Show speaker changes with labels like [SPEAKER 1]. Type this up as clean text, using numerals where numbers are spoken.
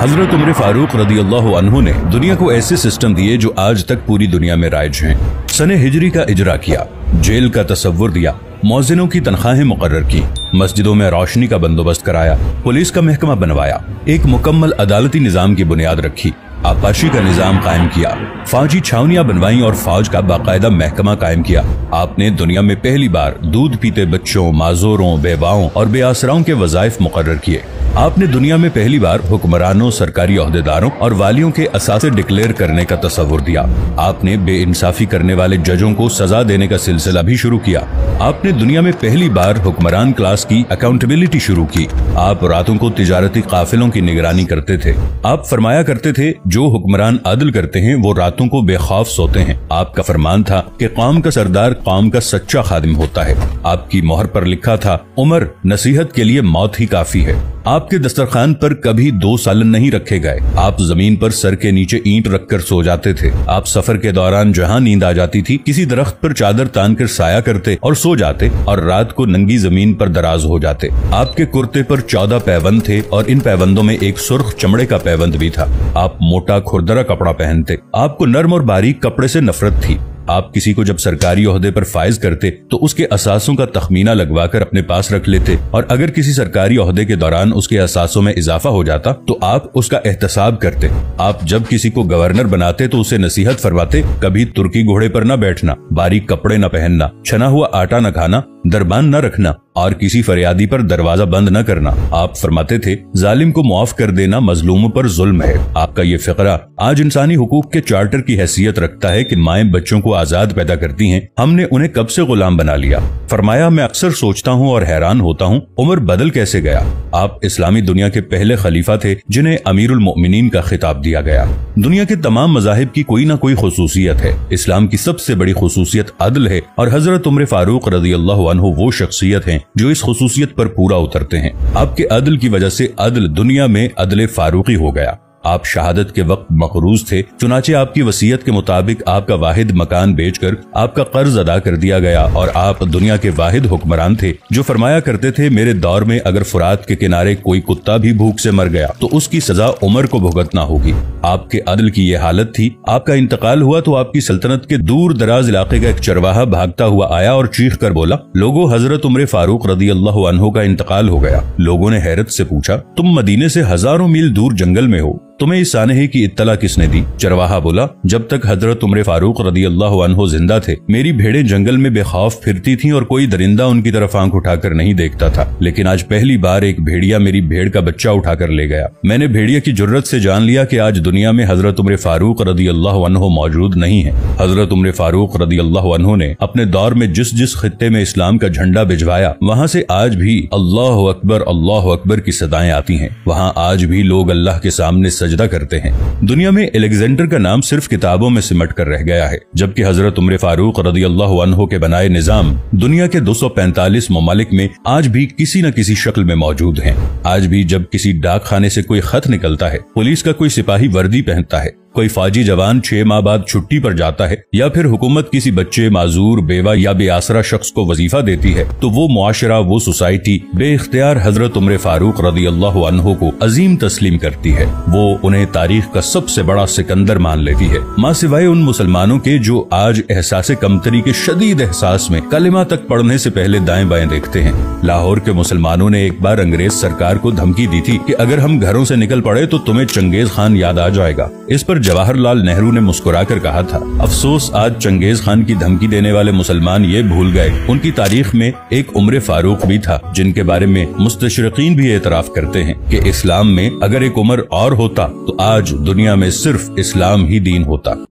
[SPEAKER 1] हजरत उमर फारूक रदियल्लाहु अन्हु ने दुनिया को ऐसे सिस्टम दिए जो आज तक पूरी दुनिया में राइज हैं। सने हिजरी का इजरा किया, जेल का तसव्वुर दिया, मौजिनों की तनख्वाहें मुकर्रर की, मस्जिदों में रोशनी का बंदोबस्त कराया, पुलिस का महकमा बनवाया, एक मुकम्मल अदालती निजाम की बुनियाद रखी, आबपाशी का निजाम कायम किया, फौजी छावनियां बनवाई और फौज का बाकायदा महकमा कायम किया। आपने दुनिया में पहली बार दूध पीते बच्चों, माजूरों, बेवाओं और बेआसराओं के वज़ाइफ मुकर्रर किए। आपने दुनिया में पहली बार हुक्मरानों, सरकारी ओहदेदारों और वालियों के असासे डिक्लेयर करने का तसव्वुर दिया। आपने बेइंसाफी करने वाले जजों को सजा देने का सिलसिला भी शुरू किया। आपने दुनिया में पहली बार हुक्मरान क्लास की अकाउंटेबिलिटी शुरू की। आप रातों को तिजारती काफिलों की निगरानी करते थे। आप फरमाया करते थे, जो हुक्मरान अदल करते हैं वो रातों को बेखौफ सोते हैं। आपका फरमान था कि कौम का सरदार कौम का सच्चा खादिम होता है। आपकी मोहर पर लिखा था, उमर नसीहत के लिए मौत ही काफी है। आपके दस्तरखान पर कभी 2 सालन नहीं रखे गए। आप जमीन पर सर के नीचे ईंट रखकर सो जाते थे। आप सफर के दौरान जहां नींद आ जाती थी, किसी दरख्त पर चादर तान कर साया करते और सो जाते और रात को नंगी जमीन पर दराज हो जाते। आपके कुर्ते पर 14 पैबंद थे और इन पैबंदों में एक सुर्ख चमड़े का पैबंद भी था। आप मोटा खुरदरा कपड़ा पहनते। आपको नर्म और बारीक कपड़े से नफरत थी। आप किसी को जब सरकारी ओहदे पर फाइज करते तो उसके असासों का तखमीना लगवाकर अपने पास रख लेते और अगर किसी सरकारी ओहदे के दौरान उसके असासों में इजाफा हो जाता तो आप उसका एहतसाब करते। आप जब किसी को गवर्नर बनाते तो उसे नसीहत फरमाते, कभी तुर्की घोड़े पर न बैठना, बारीक कपड़े न पहनना, छना हुआ आटा न खाना, दरबान न रखना और किसी फरियादी पर दरवाजा बंद न करना। आप फरमाते थे, जालिम को मुआफ कर देना मजलूमों पर जुल्म है। आपका ये फिक्रा आज इंसानी हुकूक के चार्टर की हैसियत रखता है कि माएं बच्चों को आजाद पैदा करती हैं, हमने उन्हें कब से गुलाम बना लिया। फरमाया, मैं अक्सर सोचता हूँ और हैरान होता हूँ, उमर बदल कैसे गया। आप इस्लामी दुनिया के पहले खलीफा थे जिन्हें अमीरुल मोमिनीन का खिताब दिया गया। दुनिया के तमाम मज़ाहिब की कोई ना कोई खुसूसियत है। इस्लाम की सबसे बड़ी खुसूसियत अदल है और हजरत उमर फारूक रदियल्लाहु अन्हु वो शख्सियत हैं जो इस खुसूसियत पर पूरा उतरते हैं। आपके अदल की वजह से अदल दुनिया में अदल फारूकी हो गया। आप शहादत के वक्त मकरूज थे, चुनाचे आपकी वसीयत के मुताबिक आपका वाहिद मकान बेचकर आपका कर्ज अदा कर दिया गया और आप दुनिया के वाहिद हुक्मरान थे जो फरमाया करते थे, मेरे दौर में अगर फुरात के किनारे कोई कुत्ता भी भूख से मर गया तो उसकी सजा उमर को भुगतना होगी। आपके अदल की ये हालत थी। आपका इंतकाल हुआ तो आपकी सल्तनत के दूर दराज इलाके का एक चरवाहा भागता हुआ आया और चीख कर बोला, लोगों, हजरत उमर फारूक रदियल्लाहु अन्हु का इंतकाल हो गया। लोगों ने हैरत से पूछा, तुम मदीने से हजारों मील दूर जंगल में हो, तुम्हें इस सानहे की इत्तला किसने दी। चरवाहा बोला, जब तक हजरत उमर फारूक रदियल्लाहु अन्हु जिंदा थे मेरी भेड़ें जंगल में बेखौफ फिरती थीं और कोई दरिंदा उनकी तरफ आंख उठाकर नहीं देखता था, लेकिन आज पहली बार एक भेड़िया मेरी भेड़ का बच्चा उठाकर ले गया। मैंने भेड़िया की जुर्रत से जान लिया कि आज दुनिया में हजरत उमर फारूक रदियल्लाहु अन्हु मौजूद नहीं है। हजरत उमर फारूक रदियल्लाहु अन्हु ने अपने दौर में जिस जिस खित्ते में इस्लाम का झंडा भिजवाया वहाँ से आज भी अल्लाहु अकबर की सदाएं आती हैं। वहाँ आज भी लोग अल्लाह के सामने सजदा करते हैं। दुनिया में अलेक्जेंडर का नाम सिर्फ किताबों में सिमट कर रह गया है, जबकि हजरत उमर फारूक रदियल्लाहु अन्हु के बनाए निजाम दुनिया के 245 ममालिक में आज भी किसी न किसी शक्ल में मौजूद हैं। आज भी जब किसी डाक खाने से कोई खत निकलता है, पुलिस का कोई सिपाही वर्दी पहनता है, कोई फौजी जवान 6 माह बाद छुट्टी पर जाता है या फिर हुकूमत किसी बच्चे, माजूर, बेवा या बेआसरा शख्स को वजीफा देती है तो वो मुआशरा, वो सोसाइटी बेइख्तियार हजरत उमर फारूक रदियल्लाहु अन्हु को अजीम तस्लीम करती है। वो उन्हें तारीख का सबसे बड़ा सिकंदर मान लेती है, मां सिवाय उन मुसलमानों के जो आज एहसास कमतरी के शदीद एहसास में कलिमा तक पढ़ने से पहले दाएं बाएं देखते हैं। लाहौर के मुसलमानों ने एक बार अंग्रेज सरकार को धमकी दी थी कि अगर हम घरों से निकल पड़े तो तुम्हें चंगेज खान याद आ जाएगा। इस पर जवाहरलाल नेहरू ने मुस्कुराकर कहा था, अफसोस आज चंगेज खान की धमकी देने वाले मुसलमान ये भूल गए उनकी तारीख में एक उमर फारूक भी था, जिनके बारे में मुस्तशरिकीन भी एतराफ करते हैं कि इस्लाम में अगर एक उमर और होता तो आज दुनिया में सिर्फ इस्लाम ही दीन होता।